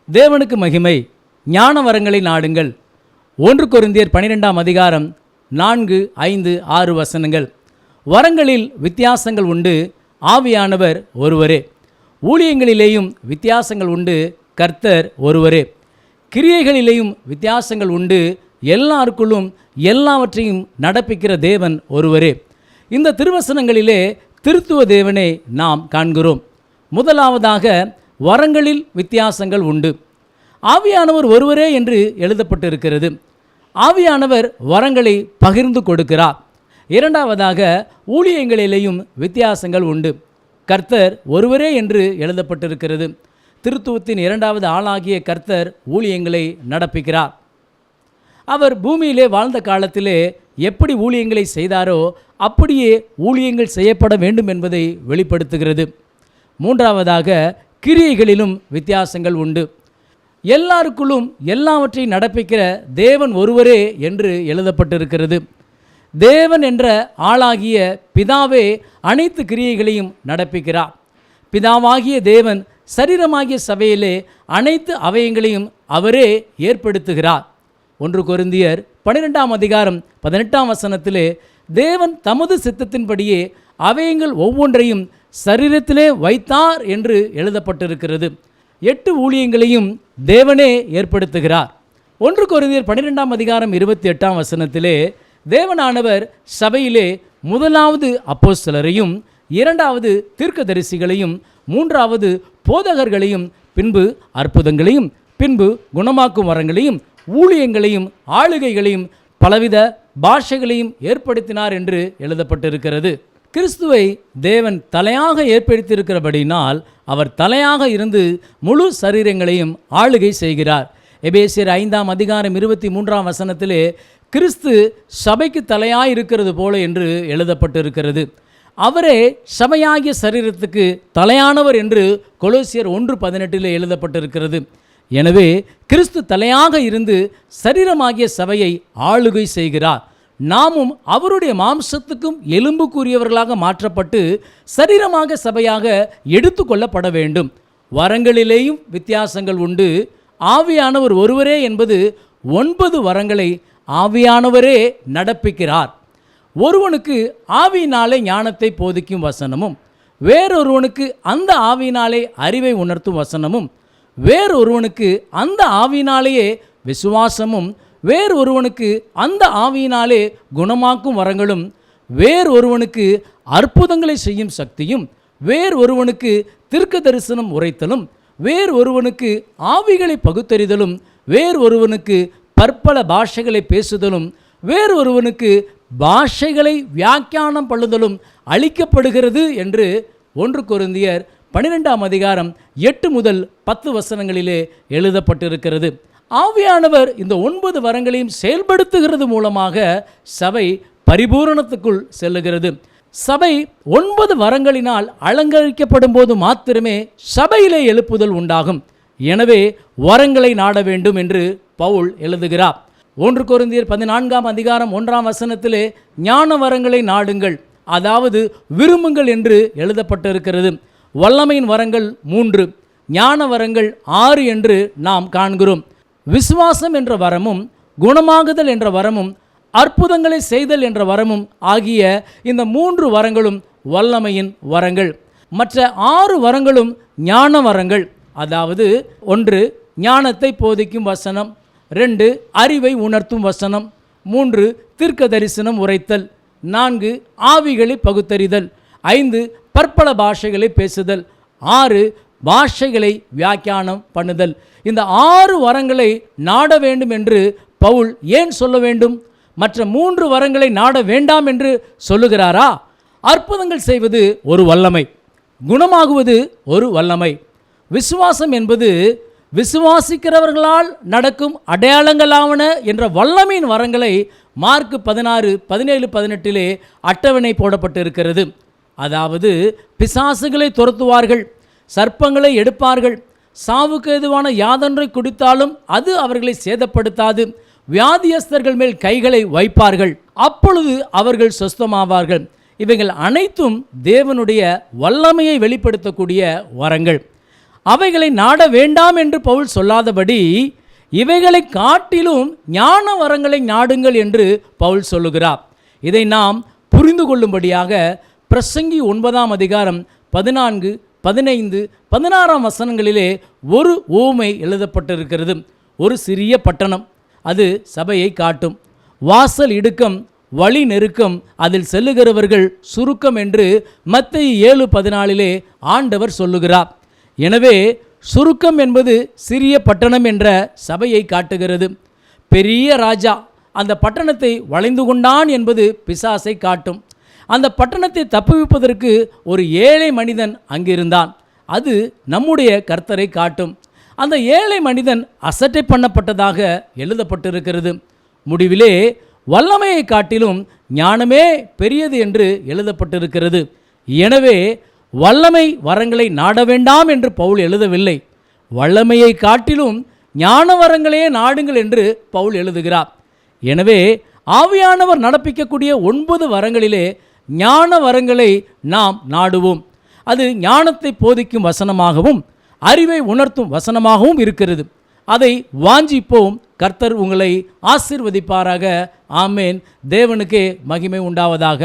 தேவனுக்கு மகிமை. ஞான வரங்களை நாடுங்கள். 1 கொரிந்தியர் 12ஆம் அதிகாரம் 4, 5, 6 வசனங்கள். வரங்களில் வித்தியாசங்கள் உண்டு, ஆவியானவர் ஒருவரே. ஊழியங்களிலேயும் வித்தியாசங்கள் உண்டு, கர்த்தர் ஒருவரே. கிரியைகளிலேயும் வித்தியாசங்கள் உண்டு, எல்லாருக்குள்ளும் எல்லாவற்றையும் நடப்பிக்கிற தேவன் ஒருவரே. இந்த திருவசனங்களிலே திருத்துவ தேவனை நாம் காண்கிறோம். முதலாவதாக வரங்களில் வித்தியாசங்கள் உண்டு. ஆவியானவர் ஒருவரே என்று எழுதப்பட்டிருக்கிறது. ஆவியானவர் வரங்களை பகிர்ந்து கொடுக்கிறார். இரண்டாவதாக ஊழியங்களிலேயும் வித்தியாசங்கள் உண்டு. கர்த்தர் ஒருவரே என்று எழுதப்பட்டிருக்கிறது. திருத்துவத்தின் இரண்டாவது ஆளாகிய கர்த்தர் ஊழியங்களை நடப்பிக்கிறார். அவர் பூமியிலே வாழ்ந்த காலத்திலே எப்படி ஊழியங்களை செய்தாரோ அப்படியே ஊழியங்கள் செய்யப்பட வேண்டும் என்பதை வெளிப்படுத்துகிறது. மூன்றாவதாக கிரியைகளிலும் வித்தியாசங்கள் உண்டு. எல்லாருக்குள்ளும் எல்லாவற்றையும் நடப்பிக்கிற தேவன் ஒருவரே என்று எழுதப்பட்டிருக்கிறது. தேவன் என்ற ஆளாகிய பிதாவே அனைத்து கிரியைகளையும் நடப்பிக்கிறார். பிதாவாகிய தேவன் சரீரமாகிய சபையிலே அனைத்து அவயங்களையும் அவரே ஏற்படுத்துகிறார். 1 கொரிந்தியர் 12ஆம் அதிகாரம் 18ஆம் வசனத்திலே தேவன் தமது சித்தத்தின்படியே அவயங்கள் ஒவ்வொன்றையும் சரீரத்திலே வைத்தார் என்று எழுதப்பட்டிருக்கிறது. 8 ஊழியங்களையும் தேவனே ஏற்படுத்துகிறார். 1 கொரிந்தியர் 12ஆம் அதிகாரம் 28ஆம் வசனத்திலே தேவனானவர் சபையிலே முதலாவது அப்போஸ்தலரையும், இரண்டாவது தீர்க்கதரிசிகளையும், மூன்றாவது போதகர்களையும், பின்பு அற்புதங்களையும், பின்பு குணமாக்கும் வரங்களையும், ஊழியங்களையும், ஆளுகைகளையும், பலவித பாஷைகளையும் ஏற்படுத்தினார் என்று எழுதப்பட்டிருக்கிறது. கிறிஸ்துவை தேவன் தலையாக ஏற்படுத்தியிருக்கிறபடினால் அவர் தலையாக இருந்து முழு சரீரங்களையும் ஆளுகை செய்கிறார். எபேசியர் 5ஆம் அதிகாரம் 23ஆம் வசனத்திலே கிறிஸ்து சபைக்கு தலையாக இருக்கிறது போல என்று எழுதப்பட்டிருக்கிறது. அவரே சபையாகிய சரீரத்துக்கு தலையானவர் என்று கொலோசியர் 1:18 எழுதப்பட்டிருக்கிறது. எனவே கிறிஸ்து தலையாக இருந்து சரீரமாகிய சபையை ஆளுகை செய்கிறார். நாமும் அவருடைய மாம்சத்துக்கும் எலும்புக்குரியவர்களாக மாற்றப்பட்டு சரீரமாக சபையாக எடுத்து கொள்ளப்பட வேண்டும். வரங்களிலேயும் வித்தியாசங்கள் உண்டு. ஆவியானவர் ஒருவரே என்பது 9 வரங்களை ஆவியானவரே நடப்பிக்கிறார். ஒருவனுக்கு ஆவியினாலே ஞானத்தை போதிக்கும் வசனமும், வேறொருவனுக்கு அந்த ஆவியினாலே அறிவை உணர்த்தும் வசனமும், வேறொருவனுக்கு அந்த ஆவியினாலேயே விசுவாசமும், வேறொருவனுக்கு அந்த ஆவியினாலே குணமாக்கும் வரங்களும், வேறொருவனுக்கு அற்புதங்களை செய்யும் சக்தியும், வேறொருவனுக்கு தீர்க்க தரிசனம் உரைத்தலும், வேறொருவனுக்கு ஆவிகளை பகுத்தறிதலும், வேறொருவனுக்கு பற்பல பாஷைகளை பேசுதலும், வேறொருவனுக்கு பாஷைகளை வியாக்கியானம் பண்ணுதலும் அளிக்கப்படுகிறது என்று 1 கொரிந்தியர் 12ஆம் அதிகாரம் 8 முதல் 10 வசனங்களிலே எழுதப்பட்டிருக்கிறது. ஆவியானவர் இந்த 9 வரங்களையும் செயல்படுத்துகிறது மூலமாக சபை பரிபூரணத்துக்குள் செல்லுகிறது. சபை 9 வரங்களினால் அலங்கரிக்கப்படும் போது மாத்திரமே சபையிலே எழுப்புதல் உண்டாகும். எனவே வரங்களை நாட வேண்டும் என்று பவுல் எழுதுகிறார். 1 கொரிந்தியர் 14ஆம் அதிகாரம் 1ஆம் வசனத்திலே ஞான வரங்களை நாடுங்கள், அதாவது விரும்புங்கள் என்று எழுதப்பட்டிருக்கிறது. வல்லமையின் வரங்கள் 3, ஞான வரங்கள் 6 என்று நாம் காண்கிறோம். விசுவாசம் என்ற வரமும், குணமாகுதல் என்ற வரமும், அற்புதங்களை செய்தல் என்ற வரமும் ஆகிய இந்த 3 வரங்களும் வல்லமையின் வரங்கள். மற்ற 6 வரங்களும் ஞான வரங்கள். அதாவது 1 ஞானத்தை போதிக்கும் வசனம், 2 அறிவை உணர்த்தும் வசனம், 3 தீர்க்க தரிசனம் உரைத்தல், 4 ஆவிகளை பகுத்தறிதல், 5 பற்பல பாஷைகளை பேசுதல், 6 பாஷைகளை வியாக்கியானம் பண்ணுதல். இந்த 6 வரங்களை நாட வேண்டும் என்று பவுல் ஏன் சொல்ல வேண்டும்? மற்ற 3 வரங்களை நாட வேண்டாம் என்று சொல்லுகிறாரா? அற்புதங்கள் செய்வது ஒரு வல்லமை, குணமாகுவது ஒரு வல்லமை. விசுவாசம் என்பது விசுவாசிக்கிறவர்களால் நடக்கும் அடையாளங்களாவன என்ற வல்லமையின் வரங்களை மார்க் 16, 17, 18 அட்டவணை போடப்பட்டிருக்கிறது. அதாவது பிசாசுகளை துரத்துவார்கள், சர்ப்பங்களை எடுப்பார்கள், சாவுக்கு ஏதுவான யாதொன்றை குடித்தாலும் அது அவர்களை சேதப்படுத்தாது, வியாதியஸ்தர்கள் மேல் கைகளை வைப்பார்கள், அப்பொழுது அவர்கள் சொஸ்தமாவார்கள். இவைகள் அனைத்தும் தேவனுடைய வல்லமையை வெளிப்படுத்தக்கூடிய வரங்கள். அவைகளை நாட வேண்டாம் என்று பவுல் சொல்லாதபடி இவைகளை காட்டிலும் ஞான வரங்களை நாடுங்கள் என்று பவுல் சொல்லுகிறார். இதை நாம் புரிந்து கொள்ளும்படியாக பிரசங்கி 9ஆம் அதிகாரம் 14, 15, 16 வசனங்களிலே ஒரு உவமை எழுதப்பட்டிருக்கிறது. ஒரு சிறிய பட்டணம், அது சபையை காட்டும். வாசல் இடுக்கம், வழி நெருக்கம், அதில் செல்லுகிறவர்கள் சுருக்கம் என்று மத்தேயு 7:14 ஆண்டவர் சொல்லுகிறார். எனவே சுருக்கம் என்பது சிறிய பட்டணம் என்ற சபையை காட்டுகிறது. பெரிய ராஜா அந்த பட்டணத்தை வளைந்து கொண்டான் என்பது பிசாசை காட்டும். அந்த பட்டணத்தை தப்புவிப்பதற்கு ஒரு ஏழை மனிதன் அங்கிருந்தான். அது நம்முடைய கர்த்தரை காட்டும். அந்த ஏழை மனிதன் அசட்டை பண்ணப்பட்டதாக எழுதப்பட்டிருக்கிறது. முடிவிலே வல்லமையை காட்டிலும் ஞானமே பெரியது என்று எழுதப்பட்டிருக்கிறது. எனவே வல்லமை வரங்களை நாட வேண்டாம் என்று பவுல் எழுதவில்லை. வல்லமையை காட்டிலும் ஞான வரங்களே நாடுங்கள் என்று பவுல் எழுதுகிறார். எனவே ஆவியானவர் நடப்பிக்கக்கூடிய 9 வரங்களிலே ஞான வரங்களை நாம் நாடுவோம். அது ஞானத்தை போதிக்கும் வசனமாகவும் அறிவை உணர்த்தும் வசனமாகவும் இருக்கிறது. அதை வாஞ்சிப்போம். கர்த்தர் உங்களை ஆசீர்வதிப்பாராக. ஆமேன். தேவனுக்கே மகிமை உண்டாவதாக.